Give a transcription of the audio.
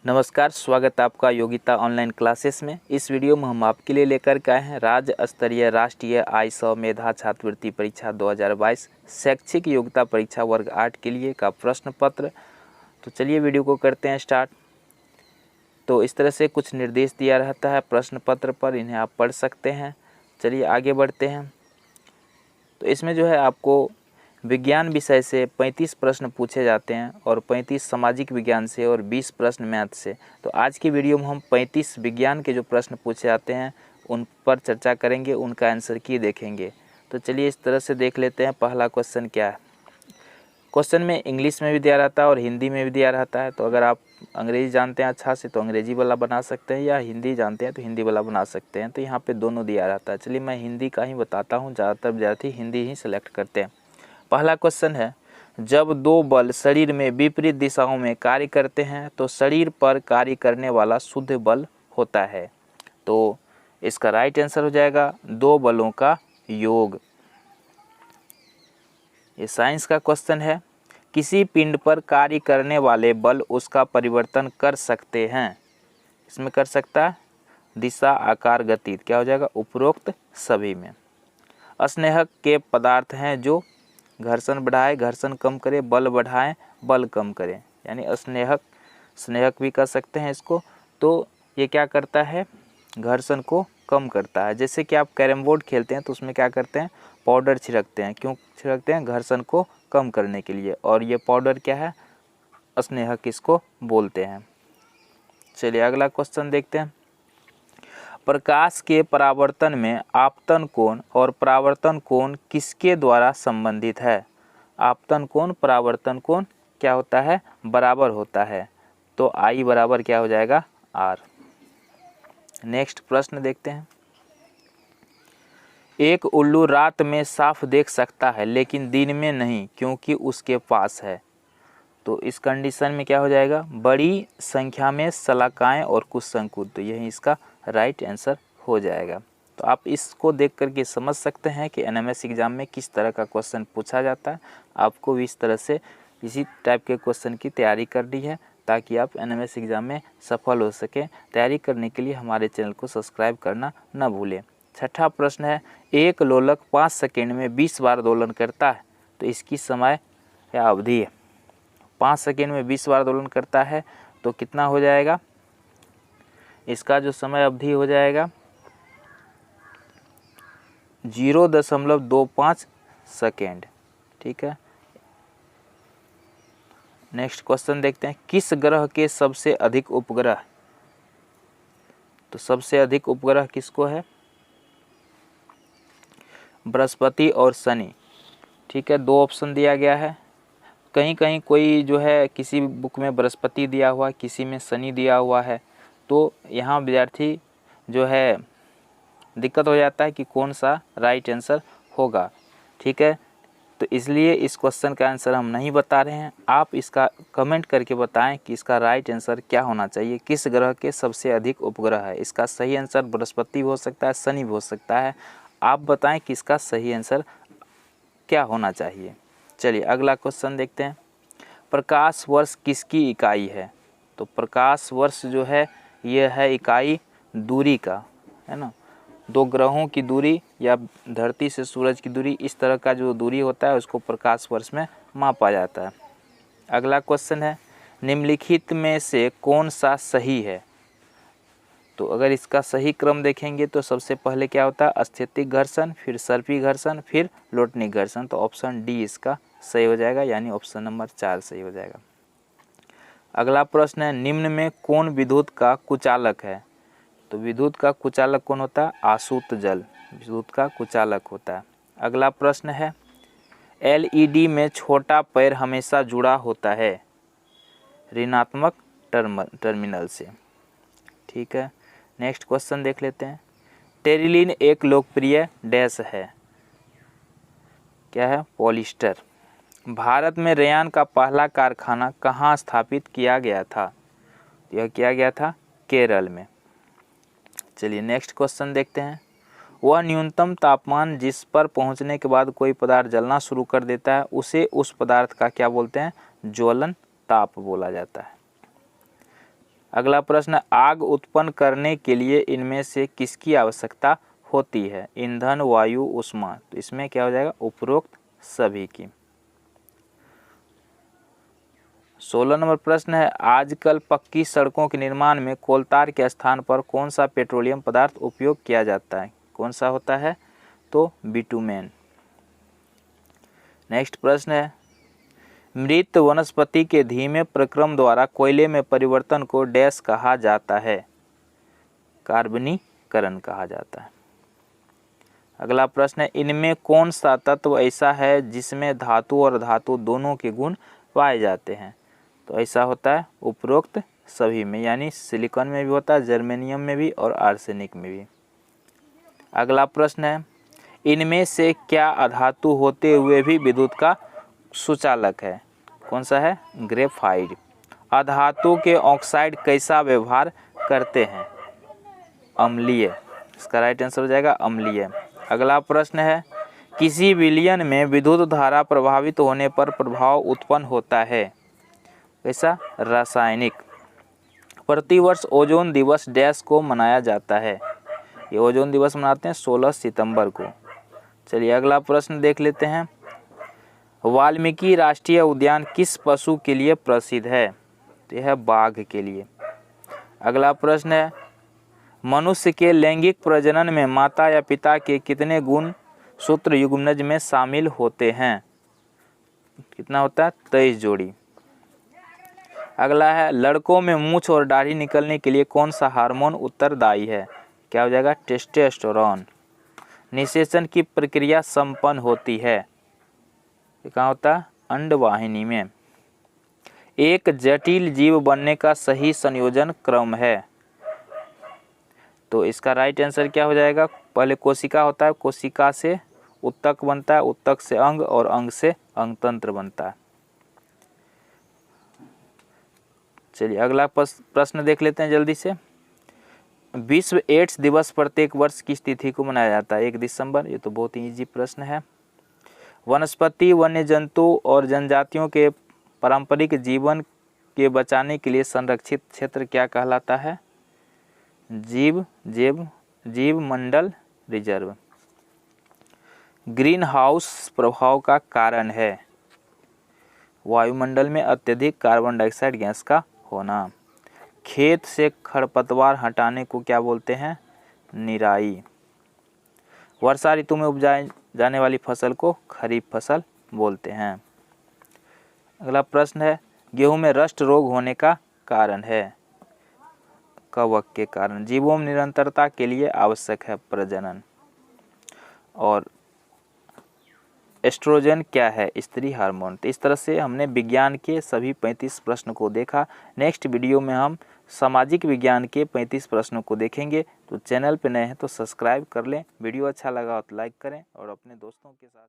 नमस्कार, स्वागत है आपका योगिता ऑनलाइन क्लासेस में। इस वीडियो में हम आपके लिए लेकर के आए हैं राज्य स्तरीय राष्ट्रीय आय100 मेधा छात्रवृत्ति परीक्षा 2022 शैक्षिक योग्यता परीक्षा वर्ग 8 के लिए का प्रश्न पत्र। तो चलिए वीडियो को करते हैं स्टार्ट। तो इस तरह से कुछ निर्देश दिया रहता है प्रश्न पत्र पर, इन्हें आप पढ़ सकते हैं। चलिए आगे बढ़ते हैं। तो इसमें जो है आपको विज्ञान विषय से 35 प्रश्न पूछे जाते हैं और 35 सामाजिक विज्ञान से और 20 प्रश्न मैथ से। तो आज की वीडियो में हम 35 विज्ञान के जो प्रश्न पूछे जाते हैं उन पर चर्चा करेंगे, उनका आंसर की देखेंगे। तो चलिए इस तरह से देख लेते हैं पहला क्वेश्चन क्या है। क्वेश्चन में इंग्लिश में भी दिया रहता है और हिंदी में भी दिया रहता है। तो अगर आप अंग्रेजी जानते हैं अच्छा से तो अंग्रेजी वाला बना सकते हैं, या हिंदी जानते हैं तो हिंदी वाला बना सकते हैं। तो यहाँ पे दोनों दिया रहता है। चलिए मैं हिंदी का ही बताता हूँ, ज़्यादातर विद्यार्थी हिंदी ही सेलेक्ट करते हैं। पहला क्वेश्चन है, जब दो बल शरीर में विपरीत दिशाओं में कार्य करते हैं तो शरीर पर कार्य करने वाला शुद्ध बल होता है। तो इसका राइट आंसर हो जाएगा दो बलों का योग। ये साइंस का क्वेश्चन है, किसी पिंड पर कार्य करने वाले बल उसका परिवर्तन कर सकते हैं। इसमें कर सकता है दिशा, आकार, गति। क्या हो जाएगा उपरोक्त सभी में। स्नेहक के पदार्थ हैं जो घर्षण बढ़ाए, घर्षण कम करे, बल बढ़ाएं, बल कम करें। यानी स्नेहक भी कर सकते हैं इसको। तो ये क्या करता है, घर्षण को कम करता है। जैसे कि आप कैरम बोर्ड खेलते हैं तो उसमें क्या करते हैं, पाउडर छिड़कते हैं। क्यों छिड़कते हैं, घर्षण को कम करने के लिए। और ये पाउडर क्या है, स्नेहक इसको बोलते हैं। चलिए अगला क्वेश्चन देखते हैं। प्रकाश के परावर्तन में आपतन कोण और परावर्तन कोण किसके द्वारा संबंधित है। आपतन कोण परावर्तन कोण क्या होता है, बराबर होता है। तो I बराबर क्या हो जाएगा, R। नेक्स्ट प्रश्न देखते हैं। एक उल्लू रात में साफ देख सकता है लेकिन दिन में नहीं क्योंकि उसके पास है। तो इस कंडीशन में क्या हो जाएगा, बड़ी संख्या में शलाकाएं और कुछ शंकु। तो यही इसका राइट आंसर हो जाएगा। तो आप इसको देख करके समझ सकते हैं कि एनएमएस एग्जाम में किस तरह का क्वेश्चन पूछा जाता है। आपको भी इस तरह से इसी टाइप के क्वेश्चन की तैयारी करनी है ताकि आप एनएमएस एग्जाम में सफल हो सकें। तैयारी करने के लिए हमारे चैनल को सब्सक्राइब करना न भूलें। छठा प्रश्न है, एक लोलक 5 सेकेंड में 20 बार दोलन करता है। तो इसकी समय या अवधि है, 5 सेकेंड में 20 बार दोलन करता है तो कितना हो जाएगा, इसका जो समय अवधि हो जाएगा 0.25 सेकेंड। ठीक है। नेक्स्ट क्वेश्चन देखते हैं, किस ग्रह के सबसे अधिक उपग्रह। तो सबसे अधिक उपग्रह किसको है, बृहस्पति और शनि। ठीक है, दो ऑप्शन दिया गया है। कहीं कहीं कोई जो है किसी बुक में बृहस्पति दिया हुआ है, किसी में शनि दिया हुआ है। तो यहाँ विद्यार्थी जो है दिक्कत हो जाता है कि कौन सा राइट आंसर होगा। ठीक है, तो इसलिए इस क्वेश्चन का आंसर हम नहीं बता रहे हैं। आप इसका कमेंट करके बताएं कि इसका राइट आंसर क्या होना चाहिए, किस ग्रह के सबसे अधिक उपग्रह है। इसका सही आंसर बृहस्पति भी हो सकता है, शनि भी हो सकता है। आप बताएं कि इसका सही आंसर क्या होना चाहिए। चलिए अगला क्वेश्चन देखते हैं, प्रकाश वर्ष किसकी इकाई है। तो प्रकाश वर्ष जो है यह है इकाई दूरी का, है ना। दो ग्रहों की दूरी या धरती से सूरज की दूरी, इस तरह का जो दूरी होता है उसको प्रकाश वर्ष में मापा जाता है। अगला क्वेश्चन है, निम्नलिखित में से कौन सा सही है। तो अगर इसका सही क्रम देखेंगे तो सबसे पहले क्या होता है, स्थैतिक घर्षण, फिर सर्पी घर्षण, फिर लोटनिक घर्षण। तो ऑप्शन डी इसका सही हो जाएगा, यानी ऑप्शन नंबर 4 सही हो जाएगा। अगला प्रश्न है, निम्न में कौन विद्युत का कुचालक है। तो विद्युत का कुचालक कौन होता है, आसूत जल विद्युत का कुचालक होता है। अगला प्रश्न है, एलईडी में छोटा पैर हमेशा जुड़ा होता है ऋणात्मक टर्मिनल से। ठीक है, नेक्स्ट क्वेश्चन देख लेते हैं, टेरिलीन एक लोकप्रिय डैश है। क्या है, पॉलिस्टर। भारत में रेयान का पहला कारखाना कहाँ स्थापित किया गया था। यह किया गया था केरल में। चलिए नेक्स्ट क्वेश्चन देखते हैं, वह न्यूनतम तापमान जिस पर पहुंचने के बाद कोई पदार्थ जलना शुरू कर देता है उसे उस पदार्थ का क्या बोलते हैं, ज्वलन ताप बोला जाता है। अगला प्रश्न, आग उत्पन्न करने के लिए इनमें से किसकी आवश्यकता होती है? ईंधन, वायु, ऊष्मा। तो इसमें क्या हो जाएगा? उपरोक्त सभी की। 16 नंबर प्रश्न है, आजकल पक्की सड़कों के निर्माण में कोलतार के स्थान पर कौन सा पेट्रोलियम पदार्थ उपयोग किया जाता है? कौन सा होता है? तो बिटुमेन। नेक्स्ट प्रश्न है, मृत वनस्पति के धीमे प्रक्रम द्वारा कोयले में परिवर्तन को डैश कहा जाता है? कार्बनीकरण कहा जाता है। अगला प्रश्न है, इनमें कौन सा तत्व ऐसा है जिसमें धातु और धातु दोनों के गुण पाए जाते हैं? तो ऐसा होता है उपरोक्त सभी में, यानी सिलिकॉन में भी होता है, जर्मेनियम में भी और आर्सेनिक में भी। अगला प्रश्न है, इनमें से क्या अधातु होते हुए भी विद्युत का सुचालक है? कौन सा है? ग्रेफाइट। अधातु के ऑक्साइड कैसा व्यवहार करते हैं? अम्लीय। इसका राइट आंसर हो जाएगा अम्लीय। अगला प्रश्न है, किसी विलयन में विद्युत धारा प्रभावित होने पर प्रभाव उत्पन्न होता है? कैसा? रासायनिक। प्रतिवर्ष ओजोन दिवस डैश को मनाया जाता है? ये ओजोन दिवस मनाते हैं 16 सितंबर को। चलिए अगला प्रश्न देख लेते हैं, वाल्मीकि राष्ट्रीय उद्यान किस पशु के लिए प्रसिद्ध है? तो यह है बाघ के लिए। अगला प्रश्न है, मनुष्य के लैंगिक प्रजनन में माता या पिता के कितने गुण सूत्र युग्मनज में शामिल होते हैं? कितना होता है? 23 जोड़ी। अगला है, लड़कों में मूछ और दाढ़ी निकलने के लिए कौन सा हार्मोन उत्तरदायी है? क्या हो जाएगा? टेस्टोस्टेरोन। निषेचन की प्रक्रिया संपन्न होती है? ये कहाँ होता है? अंडवाहिनी में। एक जटिल जीव बनने का सही संयोजन क्रम है? तो इसका राइट आंसर क्या हो जाएगा? पहले कोशिका होता है, कोशिका से उत्तक बनता है, उत्तक से अंग और अंग से अंगतंत्र बनता है। चलिए अगला प्रश्न देख लेते हैं जल्दी से। विश्व एड्स दिवस प्रत्येक वर्ष किस तिथि को मनाया जाता है? 1 दिसंबर। ये तो बहुत ही इजी प्रश्न है। वनस्पति, वन्य जंतु और जनजातियों के पारंपरिक जीवन के बचाने के लिए संरक्षित क्षेत्र क्या कहलाता है? जीव मंडल रिजर्व। ग्रीन हाउस प्रभाव का कारण है? वायुमंडल में अत्यधिक कार्बन डाइऑक्साइड गैस का होना। खेत से खरपतवार हटाने को क्या बोलते हैं? निराई। वर्षा ऋतु में उपजाई जाने वाली फसल को खरीफ फसल बोलते हैं। अगला प्रश्न है, गेहूं में रस्ट रोग होने का कारण है? कवक के कारण। जीवों में निरंतरता के लिए आवश्यक है प्रजनन। और एस्ट्रोजन क्या है? स्त्री हार्मोन। तो इस तरह से हमने विज्ञान के सभी 35 प्रश्न को देखा। नेक्स्ट वीडियो में हम सामाजिक विज्ञान के 35 प्रश्नों को देखेंगे। तो चैनल पे नए हैं तो सब्सक्राइब कर लें, वीडियो अच्छा लगा तो लाइक करें और अपने दोस्तों के साथ